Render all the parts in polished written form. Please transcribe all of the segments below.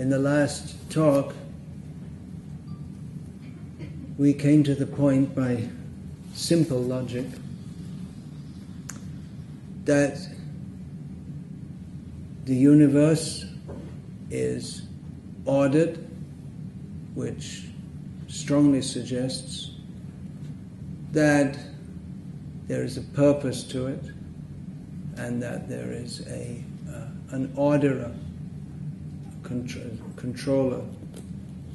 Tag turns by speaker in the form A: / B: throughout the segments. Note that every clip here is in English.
A: In the last talk, we came to the point by simple logic that the universe is ordered, which strongly suggests that there is a purpose to it and that there is an orderer, controller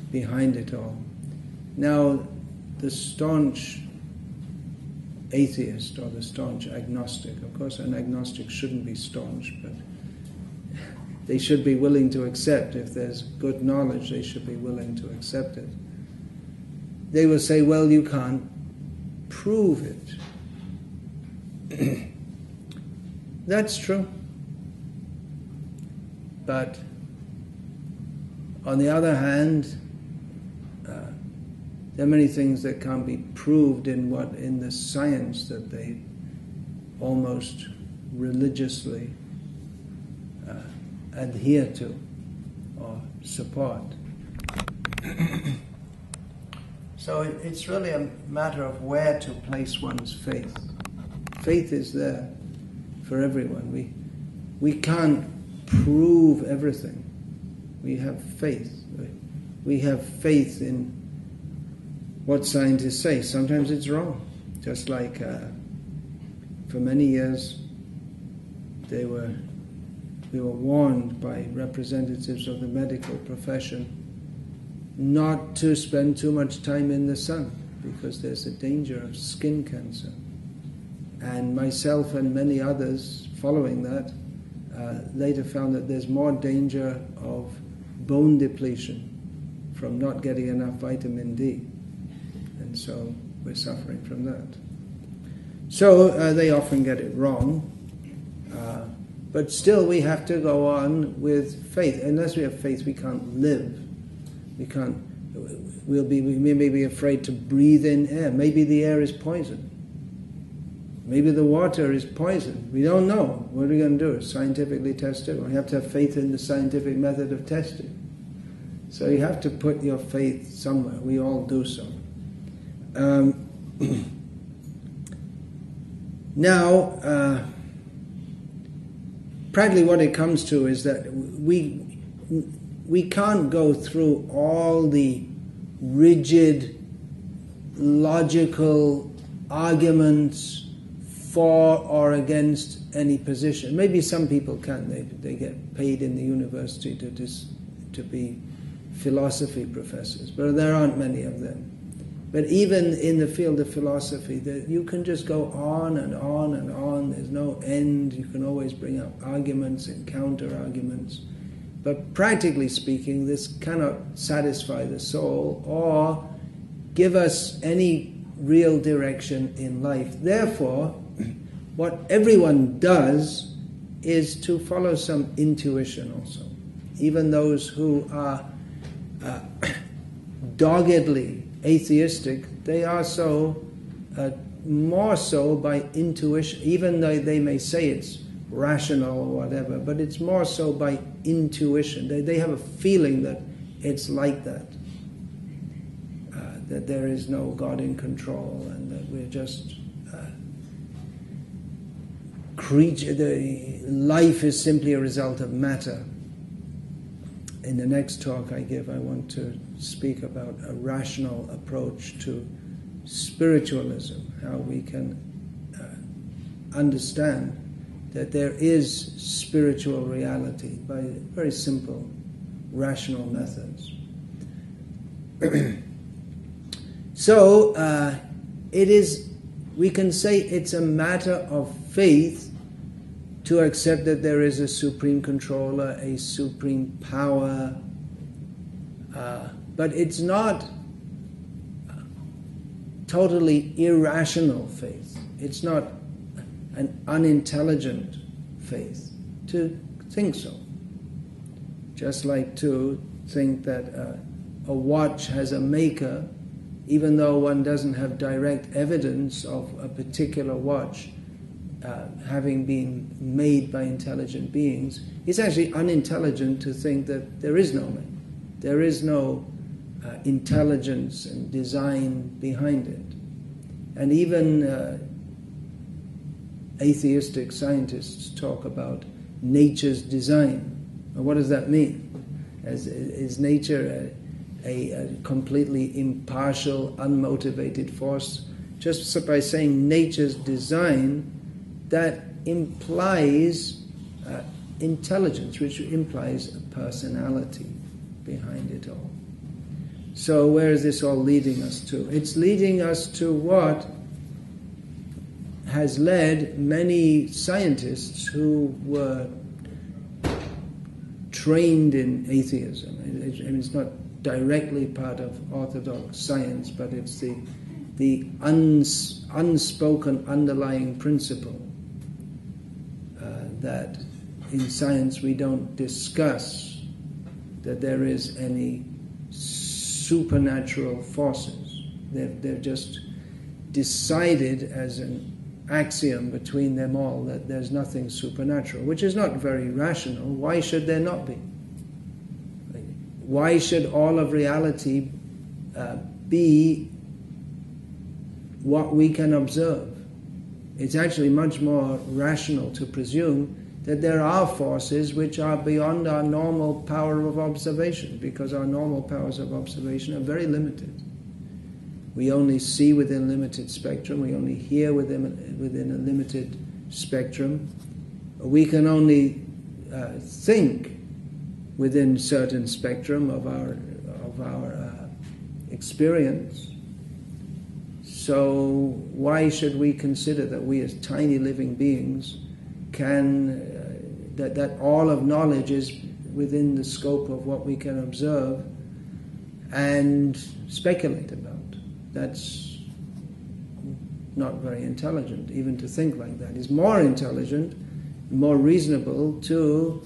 A: behind it all. Now, the staunch atheist or the staunch agnostic, of course an agnostic shouldn't be staunch, but they should be willing to accept, if there's good knowledge, they should be willing to accept it. They will say, well, you can't prove it. That's true. But on the other hand, there are many things that can't be proved in the science that they almost religiously adhere to or support. So it's really a matter of where to place one's faith. Faith is there for everyone. We can't prove everything. We have faith. We have faith in what scientists say. Sometimes it's wrong. Just like for many years we were warned by representatives of the medical profession not to spend too much time in the sun because there's a danger of skin cancer. And myself and many others following that later found that there's more danger of bone depletion from not getting enough vitamin D. And so we're suffering from that. So they often get it wrong. But still we have to go on with faith. Unless we have faith, we can't live. We may be afraid to breathe in air. Maybe the air is poison. Maybe the water is poison. We don't know. What are we going to do? Scientifically test it? We have to have faith in the scientific method of testing. So you have to put your faith somewhere. We all do so. Now, practically what it comes to is that we can't go through all the rigid, logical arguments for or against any position. Maybe some people can. They get paid in the university to be philosophy professors, but there aren't many of them. But even in the field of philosophy, you can just go on and on and on. There's no end. You can always bring up arguments and counter-arguments. But practically speaking, this cannot satisfy the soul or give us any real direction in life. Therefore, what everyone does is to follow some intuition also. Even those who are doggedly atheistic, they are so more so by intuition, even though they may say it's rational or whatever, but it's more so by intuition. They have a feeling that it's like that, that there is no God in control and that we're just life is simply a result of matter. In the next talk I give, I want to speak about a rational approach to spiritualism, how we can understand that there is spiritual reality by very simple, rational methods. So, we can say it's a matter of faith to accept that there is a supreme controller, a supreme power, but it's not totally irrational faith. It's not an unintelligent faith to think so. Just like to think that a watch has a maker, even though one doesn't have direct evidence of a particular watch having been made by intelligent beings, it's actually unintelligent to think that there is no There is no intelligence and design behind it. And even atheistic scientists talk about nature's design. Well, what does that mean? Is nature a completely impartial, unmotivated force? Just by saying nature's design, that implies intelligence, which implies a personality behind it all. So where is this all leading us to? It's leading us to what has led many scientists who were trained in atheism. It's not directly part of orthodox science, but it's the unspoken underlying principle that in science we don't discuss that there is any supernatural forces. They've just decided as an axiom between them all that there's nothing supernatural, which is not very rational. Why should there not be? Why should all of reality be what we can observe? It's actually much more rational to presume that there are forces which are beyond our normal power of observation, because our normal powers of observation are very limited. We only see within a limited spectrum, we only hear within a limited spectrum. We can only think within certain spectrum of our experience. So why should we consider that we as tiny living beings that all of knowledge is within the scope of what we can observe and speculate about? That's not very intelligent, even to think like that. It's more intelligent, more reasonable to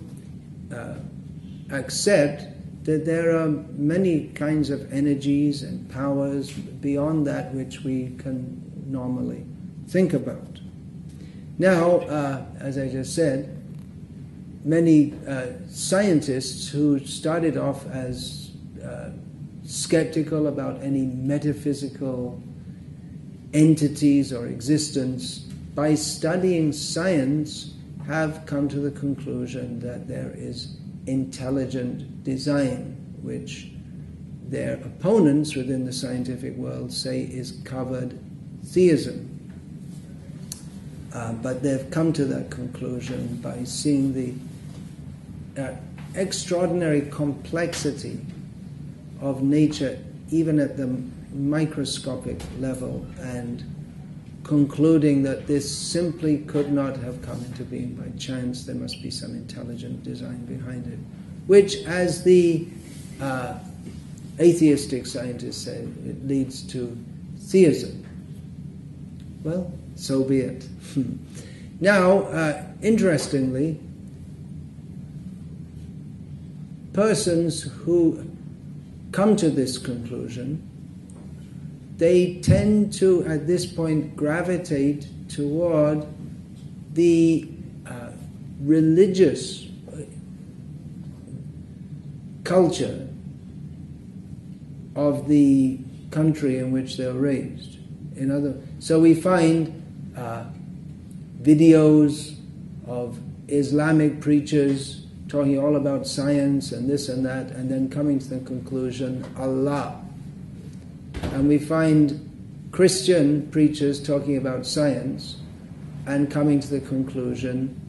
A: accept that there are many kinds of energies and powers beyond that which we can normally think about. Now, as I just said, many scientists who started off as skeptical about any metaphysical entities or existence, by studying science, have come to the conclusion that there is intelligent design, which their opponents within the scientific world say is covered theism. But they've come to that conclusion by seeing the extraordinary complexity of nature, even at the microscopic level, and concluding that this simply could not have come into being by chance. There must be some intelligent design behind it, which, as the atheistic scientists say, it leads to theism. Well, so be it. Now, interestingly, persons who come to this conclusion, they tend to, at this point, gravitate toward the religious culture of the country in which they're raised. So we find videos of Islamic preachers talking all about science and this and that, and then coming to the conclusion, Allah. And we find Christian preachers talking about science and coming to the conclusion,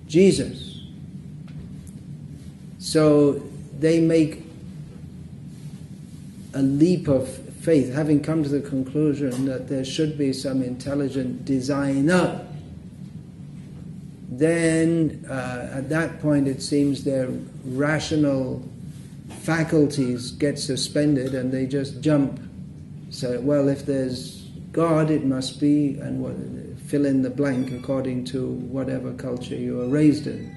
A: Jesus. So they make a leap of faith, having come to the conclusion that there should be some intelligent designer. Then at that point it seems their rational faculties get suspended and they just jump. So, well, if there's God, it must be, and fill in the blank according to whatever culture you were raised in.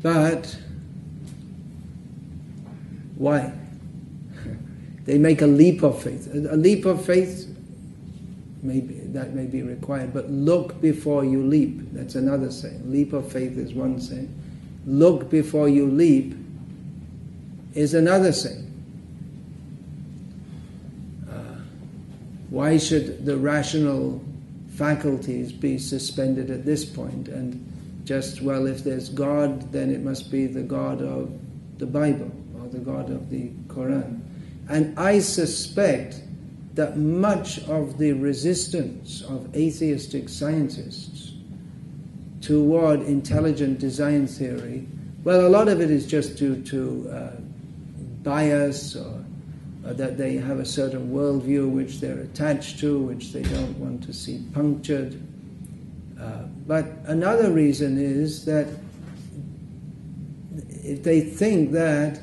A: But why? They make a leap of faith. A leap of faith, maybe that may be required. But look before you leap. That's another saying. Leap of faith is one saying. Look before you leap is another saying. Why should the rational faculties be suspended at this point? And just, well, if there's God, then it must be the God of the Bible or the God of the Quran. And I suspect that much of the resistance of atheistic scientists toward intelligent design theory, well, a lot of it is just due to bias, or that they have a certain worldview which they're attached to, which they don't want to see punctured. But another reason is that if they think that,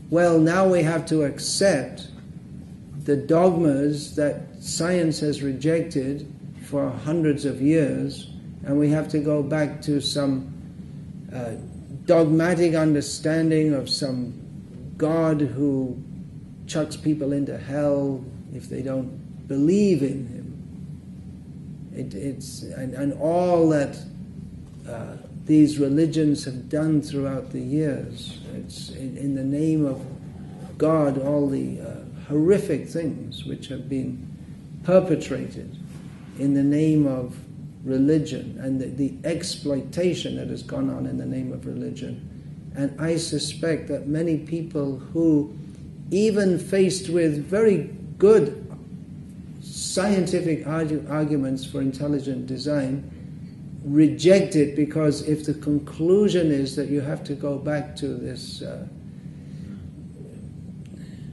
A: well, now we have to accept the dogmas that science has rejected for hundreds of years, and we have to go back to some dogmatic understanding of some God who chucks people into hell if they don't believe in him. And all that these religions have done throughout the years. It's in the name of God, all the horrific things which have been perpetrated in the name of religion, and the exploitation that has gone on in the name of religion. And I suspect that many people who, even faced with very good scientific arguments for intelligent design, reject it, because if the conclusion is that you have to go back to this,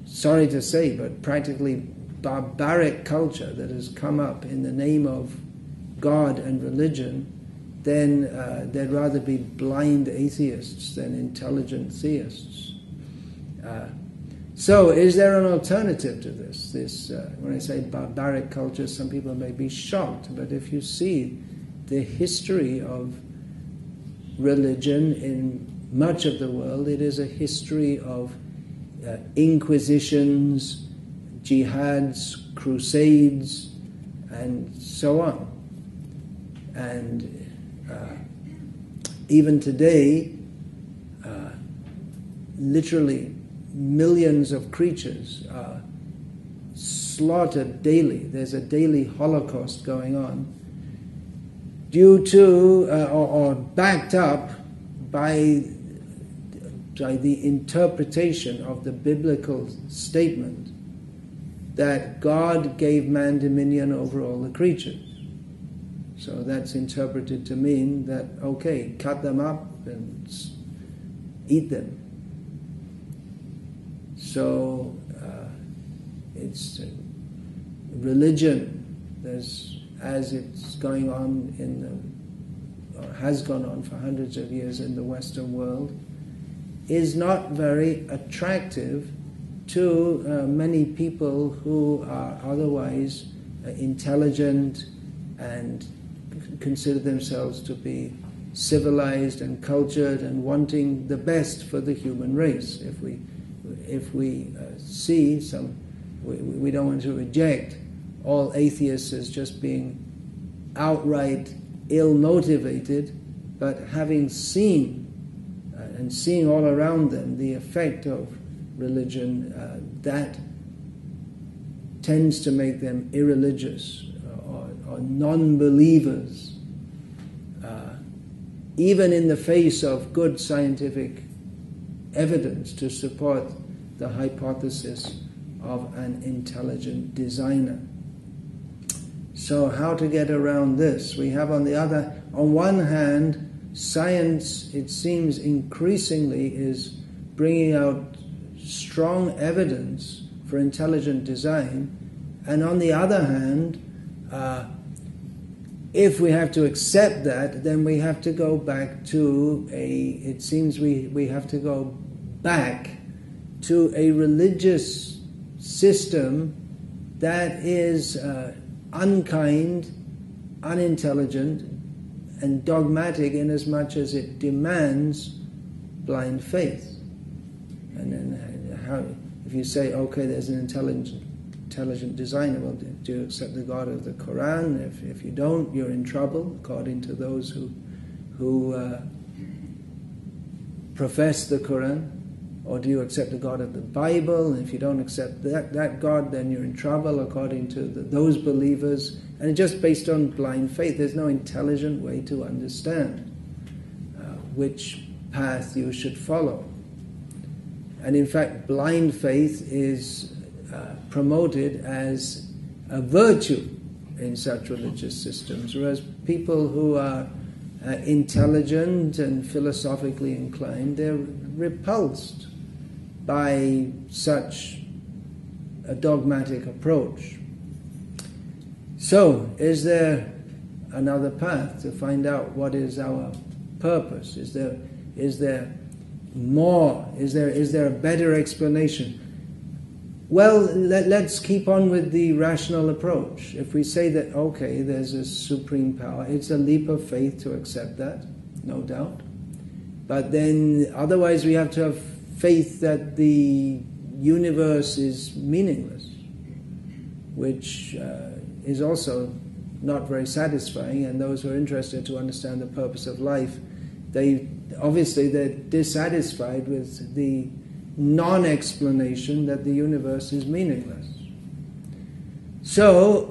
A: sorry to say, but practically barbaric culture that has come up in the name of God and religion, then they'd rather be blind atheists than intelligent theists. So is there an alternative to this? When I say barbaric culture, some people may be shocked, but if you see the history of religion in much of the world, it is a history of inquisitions, jihads, crusades, and so on. And even today, literally millions of creatures are slaughtered daily. There's a daily Holocaust going on due to, or backed up by the interpretation of the biblical statement that God gave man dominion over all the creatures. So that's interpreted to mean that, okay, cut them up and eat them. So it's religion, as it's going on or has gone on for hundreds of years in the Western world, is not very attractive to many people who are otherwise intelligent and consider themselves to be civilized and cultured and wanting the best for the human race. If we see we don't want to reject all atheists as just being outright ill-motivated, but having seen and seeing all around them the effect of religion, that tends to make them irreligious or non-believers, even in the face of good scientific evidence to support the hypothesis of an intelligent designer. So how to get around this? We have on one hand, science, it seems increasingly, is bringing out strong evidence for intelligent design, and on the other hand, if we have to accept that, then we have to go back to it seems we have to go back to a religious system that is unkind, unintelligent, and dogmatic in as much as it demands blind faith. And then if you say, okay, there's an intelligent intelligent designer. Well, do you accept the God of the Quran? If you don't, you're in trouble, according to those who profess the Quran. Or do you accept the God of the Bible? And if you don't accept that God, then you're in trouble, according to those believers. And it's just based on blind faith. There's no intelligent way to understand which path you should follow. And in fact, blind faith is promoted as a virtue in such religious systems, whereas people who are intelligent and philosophically inclined, they're repulsed by such a dogmatic approach. So, is there another path to find out what is our purpose? Is there more? Is there a better explanation? Well, let's keep on with the rational approach. If we say that, okay, there's a supreme power, it's a leap of faith to accept that, no doubt. But then, otherwise we have to have faith that the universe is meaningless, which is also not very satisfying. And those who are interested to understand the purpose of life, they're dissatisfied with the non-explanation that the universe is meaningless. So,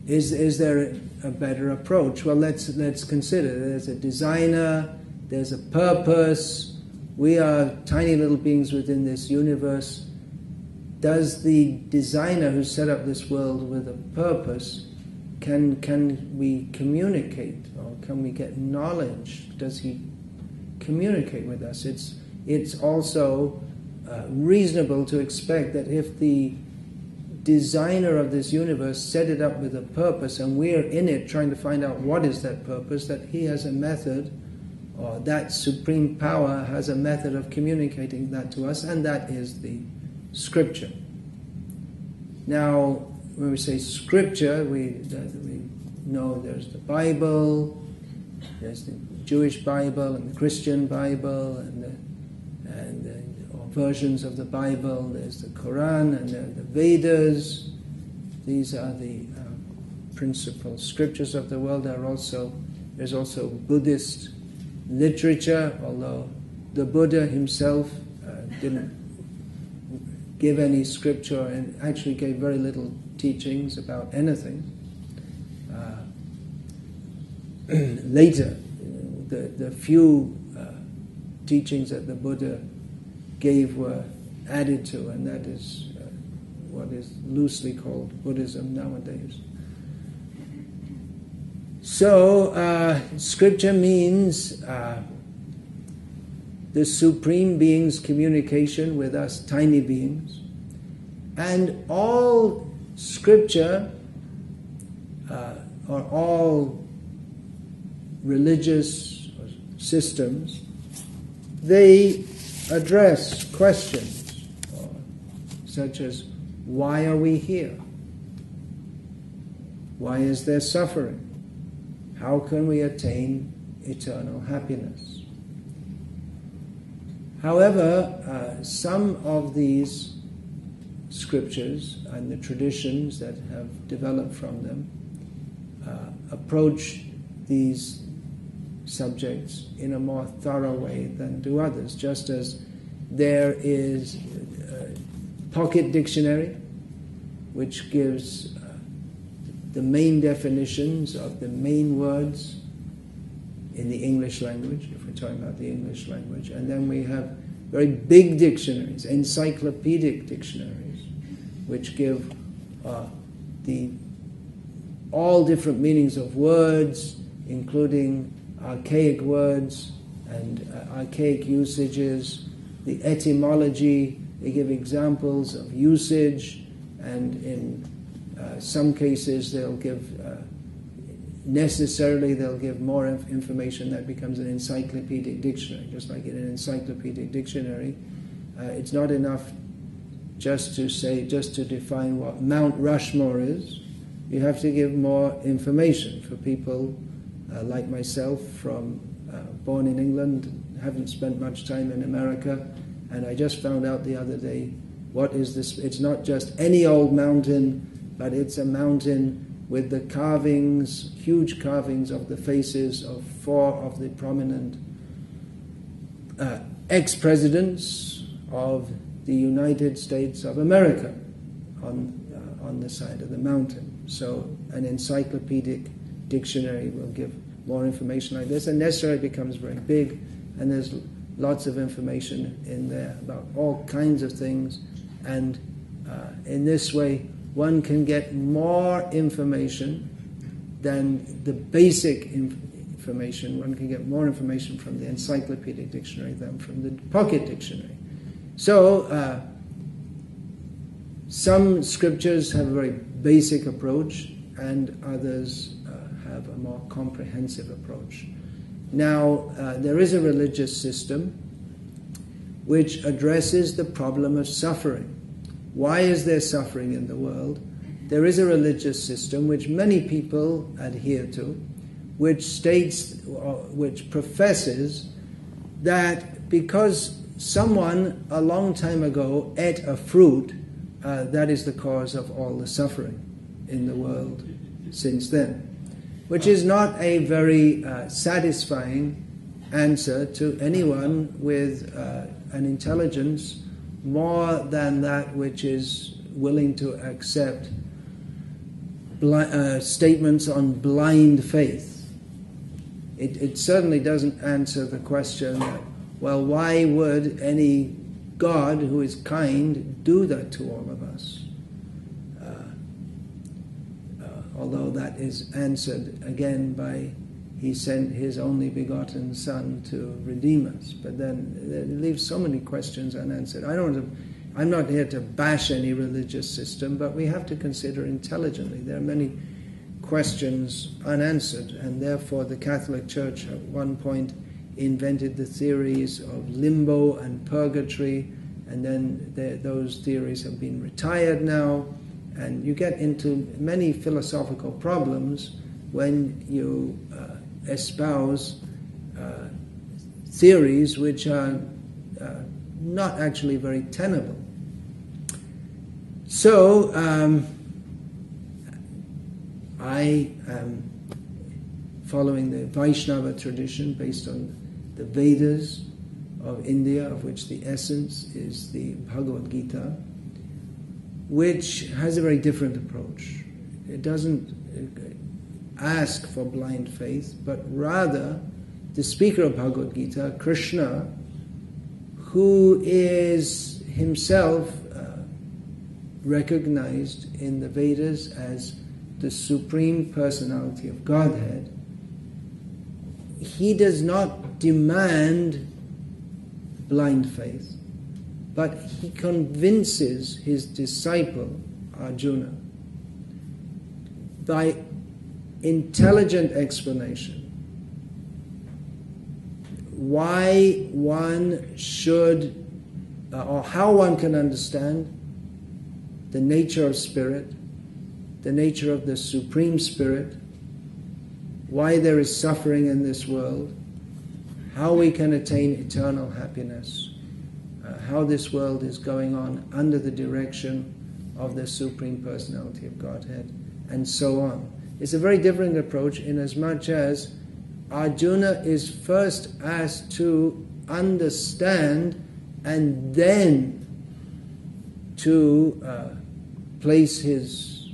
A: is there a better approach? Well, let's consider. There's a designer, there's a purpose. We are tiny little beings within this universe. Does the designer who set up this world with a purpose, can we communicate, or can we get knowledge? Does he communicate with us? It's also reasonable to expect that if the designer of this universe set it up with a purpose, and we're in it trying to find out what is that purpose, that he has a method, or that supreme power has a method of communicating that to us, and that is the Scripture. Now, when we say Scripture, we know there's the Bible, there's the Jewish Bible and the Christian Bible, or versions of the Bible. There's the Quran and the Vedas. These are the principal scriptures of the world. There's also Buddhist literature, although the Buddha himself didn't give any scripture and actually gave very little teachings about anything. Later, the few teachings that the Buddha gave were added to, and that is what is loosely called Buddhism nowadays. So, Scripture means the Supreme Being's communication with us tiny beings, and all Scripture, or all religious systems, they address questions such as, why are we here? Why is there suffering? How can we attain eternal happiness? However, some of these scriptures and the traditions that have developed from them approach these subjects in a more thorough way than do others. Just as there is a pocket dictionary, which gives the main definitions of the main words in the English language, if we're talking about the English language, and then we have very big dictionaries, encyclopedic dictionaries, which give all different meanings of words, including archaic words and archaic usages, the etymology. They give examples of usage, and in some cases they'll give more information that becomes an encyclopedic dictionary. Just like in an encyclopedic dictionary, it's not enough just to define what Mount Rushmore is. You have to give more information for people like myself, born in England, haven't spent much time in America, and I just found out the other day What is this? It's not just any old mountain, but it's a mountain with the carvings, huge carvings of the faces of 4 of the prominent ex-presidents of the United States of America on the side of the mountain. So an encyclopedic dictionary will give more information like this, and necessarily becomes very big, and there's lots of information in there about all kinds of things, and in this way one can get more information than the basic information. One can get more information from the encyclopedic dictionary than from the pocket dictionary. So some scriptures have a very basic approach, and others have a more comprehensive approach. Now, there is a religious system which addresses the problem of suffering. Why is there suffering in the world? There is a religious system which many people adhere to, which states, which professes that because someone a long time ago ate a fruit, that is the cause of all the suffering in the world since then. Which is not a very satisfying answer to anyone with an intelligence more than that which is willing to accept statements on blind faith. It certainly doesn't answer the question that, well, why would any God who is kind do that to all of us? Although that is answered again by He sent His only begotten Son to redeem us. But then it leaves so many questions unanswered. I'm not here to bash any religious system, but we have to consider intelligently. There are many questions unanswered, and therefore the Catholic Church at one point invented the theories of limbo and purgatory, and then those theories have been retired now. And you get into many philosophical problems when you espouse theories which are not actually very tenable. So I am following the Vaishnava tradition based on the Vedas of India, of which the essence is the Bhagavad Gita, which has a very different approach. It doesn't ask for blind faith, but rather the speaker of Bhagavad Gita, Krishna, who is himself recognized in the Vedas as the Supreme Personality of Godhead, he does not demand blind faith, but he convinces his disciple, Arjuna, by intelligent explanation, why one should, or how one can understand the nature of spirit, the nature of the Supreme Spirit, why there is suffering in this world, how we can attain eternal happiness, how this world is going on under the direction of the Supreme Personality of Godhead, and so on. It's a very different approach inasmuch as Arjuna is first asked to understand and then to place his,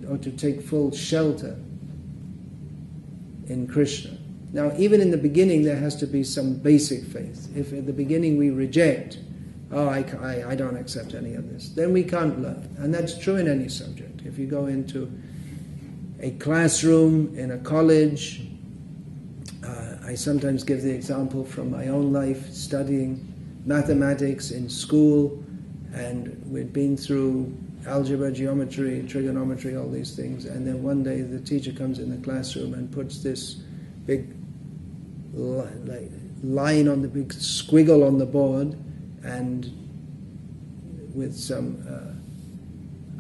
A: or to take full shelter in Krishna. Now, even in the beginning, there has to be some basic faith. If at the beginning we reject, I don't accept any of this, then we can't learn. And that's true in any subject. If you go into a classroom in a college, I sometimes give the example from my own life, studying mathematics in school, and we'd been through algebra, geometry, trigonometry, all these things, and then one day the teacher comes in the classroom and puts this big line on the big squiggle on the board, and with some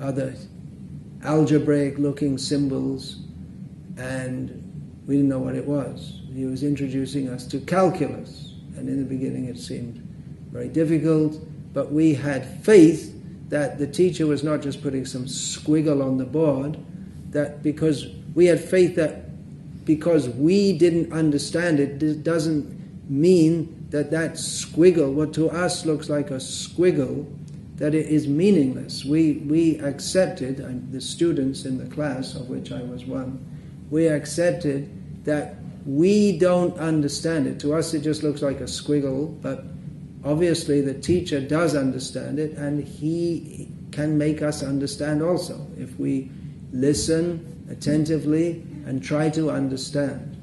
A: other algebraic looking symbols, and we didn't know what it was. He was introducing us to calculus, and in the beginning it seemed very difficult, but we had faith that the teacher was not just putting some squiggle on the board, that because we had faith that because we didn't understand it, it doesn't mean that that squiggle, what to us looks like a squiggle, that it is meaningless. We accepted, the students in the class, of which I was one, we accepted that we don't understand it. To us it just looks like a squiggle, but obviously the teacher does understand it, and he can make us understand also, if we listen attentively and try to understand.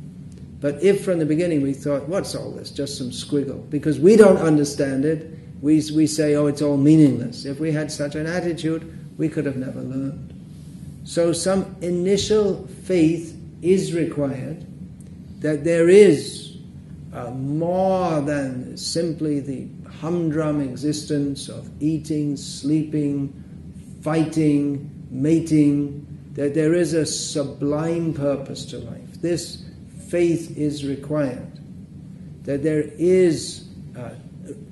A: But if from the beginning we thought, what's all this, just some squiggle, because we don't understand it, we say, oh, it's all meaningless. If we had such an attitude, we could have never learned. So some initial faith is required, that there is more than simply the humdrum existence of eating, sleeping, fighting, mating, that there is a sublime purpose to life. This faith is required, that there is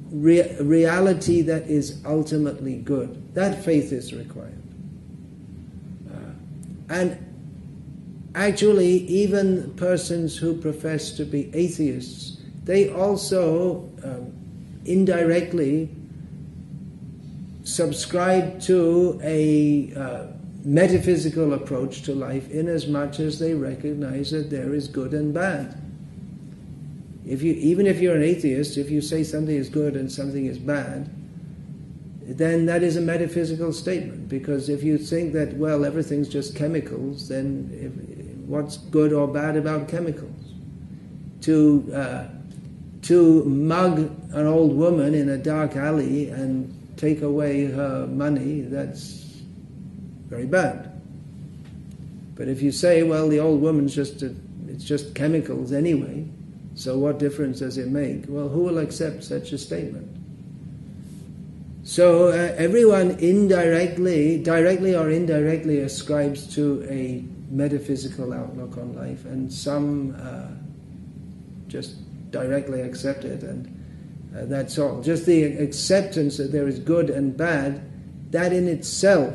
A: reality that is ultimately good. That faith is required. And actually, even persons who profess to be atheists, they also indirectly subscribe to a metaphysical approach to life, in as much as they recognize that there is good and bad. Even if you're an atheist, if you say something is good and something is bad, then that is a metaphysical statement. Because if you think that, well, everything's just chemicals, then what's good or bad about chemicals? To mug an old woman in a dark alley and take away her money, that's very bad. But if you say, well, the old woman's it's just chemicals anyway, so what difference does it make? Well, who will accept such a statement? So everyone directly or indirectly ascribes to a metaphysical outlook on life, and some just directly accept it, and that's all. Just the acceptance that there is good and bad, that in itself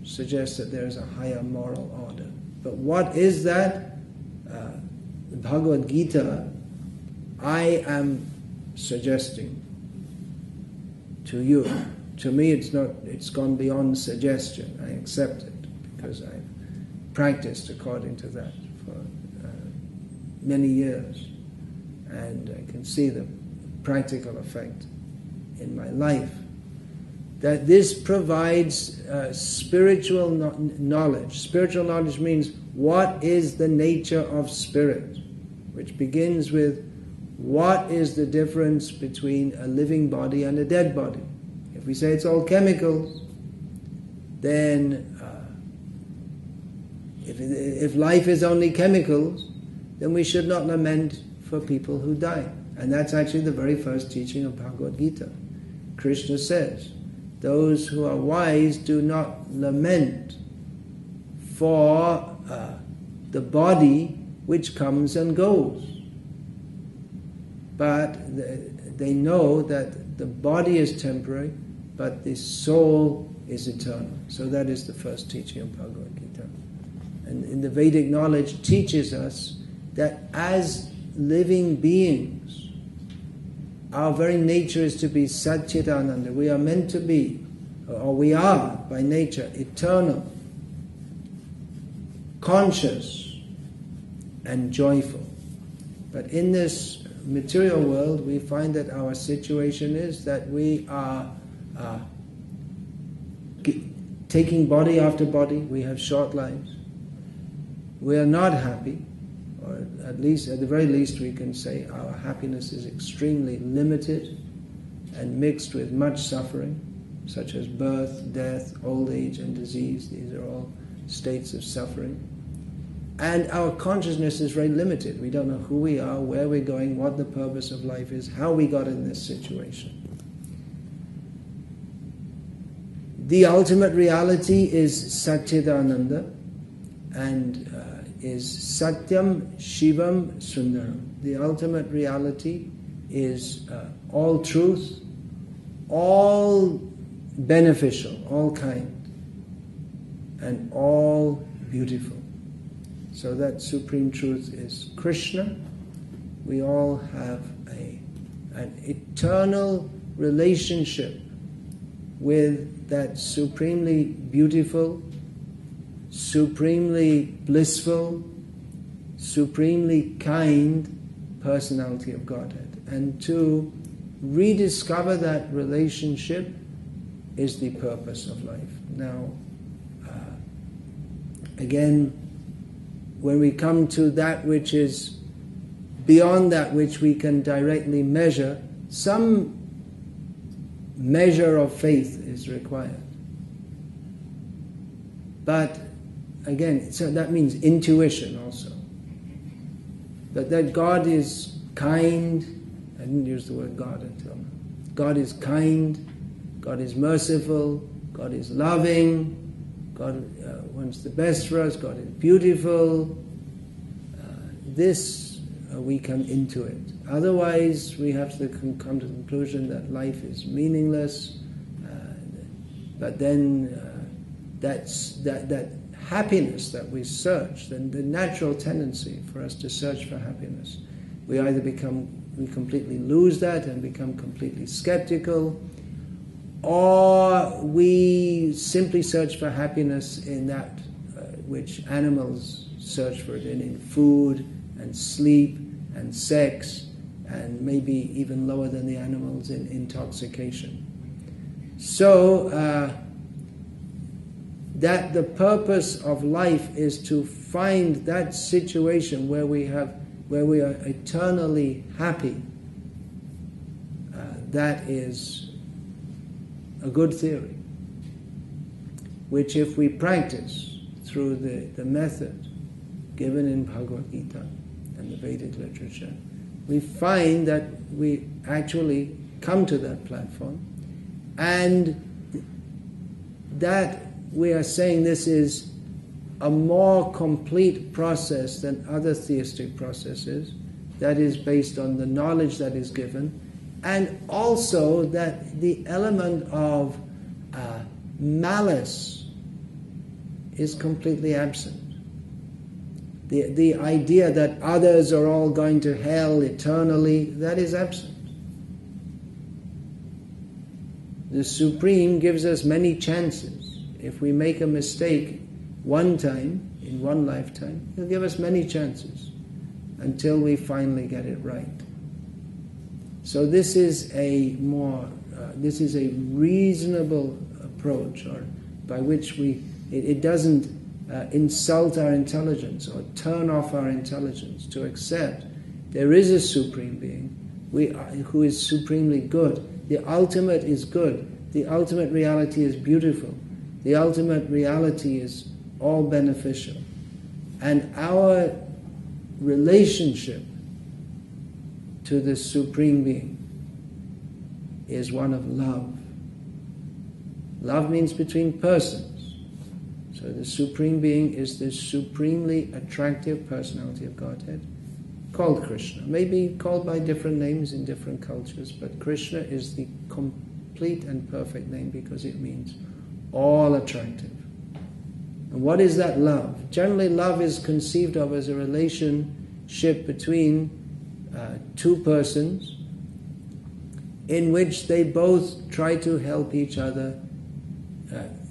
A: suggests that there is a higher moral order. But what is that? The Bhagavad Gita, I am suggesting to you. To me, it's gone beyond suggestion. I accept it because I've practiced according to that for many years, and I can see the practical effect in my life. That this provides spiritual knowledge. Spiritual knowledge means what is the nature of spirit, which begins with what is the difference between a living body and a dead body. If we say it's all chemicals, then if life is only chemicals, then we should not lament for people who die. And that's actually the very first teaching of Bhagavad Gita. Krishna says, those who are wise do not lament for the body which comes and goes. But they know that the body is temporary, but the soul is eternal. So that is the first teaching of Bhagavad Gita. And in the Vedic knowledge teaches us that as living beings, our very nature is to be Satchitananda. We are meant to be, or we are by nature, eternal, conscious, and joyful. But in this material world, we find that our situation is that we are taking body after body. We have short lives. We are not happy, or at least, at the very least, we can say our happiness is extremely limited and mixed with much suffering, such as birth, death, old age, and disease. These are all states of suffering. And our consciousness is very limited. We don't know who we are, where we're going, what the purpose of life is, how we got in this situation. The ultimate reality is Satchidananda, and is Satyam Shivam Sundaram. The ultimate reality is all truth all beneficial, all kind, and all beautiful. So that Supreme Truth is Krishna. We all have an eternal relationship with that supremely beautiful, supremely blissful, supremely kind personality of Godhead. And to rediscover that relationship is the purpose of life. Now, again, when we come to that which is beyond that which we can directly measure, some measure of faith is required. But again, so that means intuition also. But that God is kind, I didn't use the word God until now. God is kind, God is merciful, God is loving, God wants the best for us, God is beautiful. This we come into it. Otherwise, we have to come to the conclusion that life is meaningless. But then that happiness that we search, the natural tendency for us to search for happiness, we completely lose that and become completely skeptical, or we simply search for happiness in that which animals search for it in food and sleep and sex, and maybe even lower than the animals in intoxication. So that the purpose of life is to find that situation where we are eternally happy. That is a good theory, which if we practice through the method given in Bhagavad Gita and the Vedic literature, we find that we actually come to that platform, and that we are saying this is a more complete process than other theistic processes, that is based on the knowledge that is given, and also that the element of malice is completely absent. The idea that others are all going to hell eternally, that is absent. The Supreme gives us many chances. If we make a mistake one time, in one lifetime, He'll give us many chances until we finally get it right. So this is a reasonable approach, or by which it doesn't insult our intelligence or turn off our intelligence to accept there is a Supreme Being who is supremely good. The ultimate is good. The ultimate reality is beautiful. The ultimate reality is all beneficial. And our relationship to the Supreme Being is one of love. Love means between persons. So the Supreme Being is the supremely attractive personality of Godhead, called Krishna. Maybe called by different names in different cultures, but Krishna is the complete and perfect name because it means all attractive. And what is that love? Generally, love is conceived of as a relationship between two persons in which they both try to help each other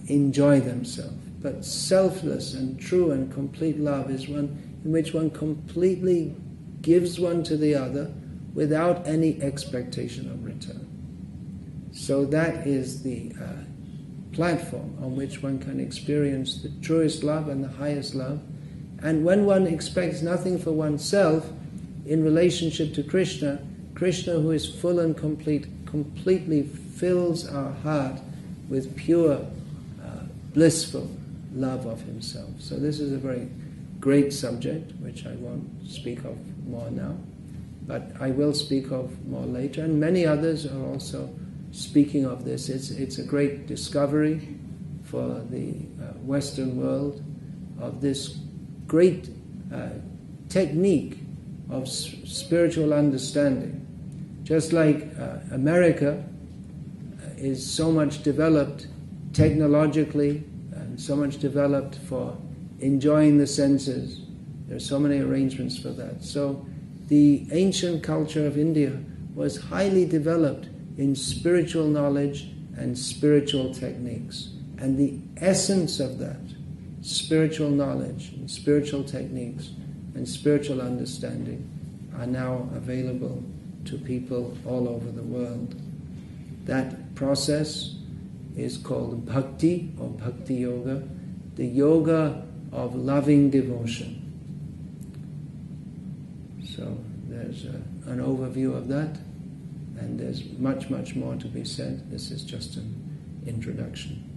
A: enjoy themselves. But selfless and true and complete love is one in which one completely gives one to the other without any expectation of return. So that is the platform on which one can experience the truest love and the highest love. And when one expects nothing for oneself in relationship to Krishna, Krishna, who is full and complete, completely fills our heart with pure, blissful love of Himself. So this is a very great subject, which I won't speak of more now, but I will speak of more later. And many others are also speaking of this. It's a great discovery for the Western world of this great technique of spiritual understanding. Just like America is so much developed technologically and so much developed for enjoying the senses. There are so many arrangements for that. So the ancient culture of India was highly developed in spiritual knowledge and spiritual techniques. And the essence of that, spiritual knowledge and spiritual techniques and spiritual understanding, are now available to people all over the world. That process is called bhakti or bhakti yoga, the yoga of loving devotion. So there's an overview of that, and there's much, much more to be said. This is just an introduction.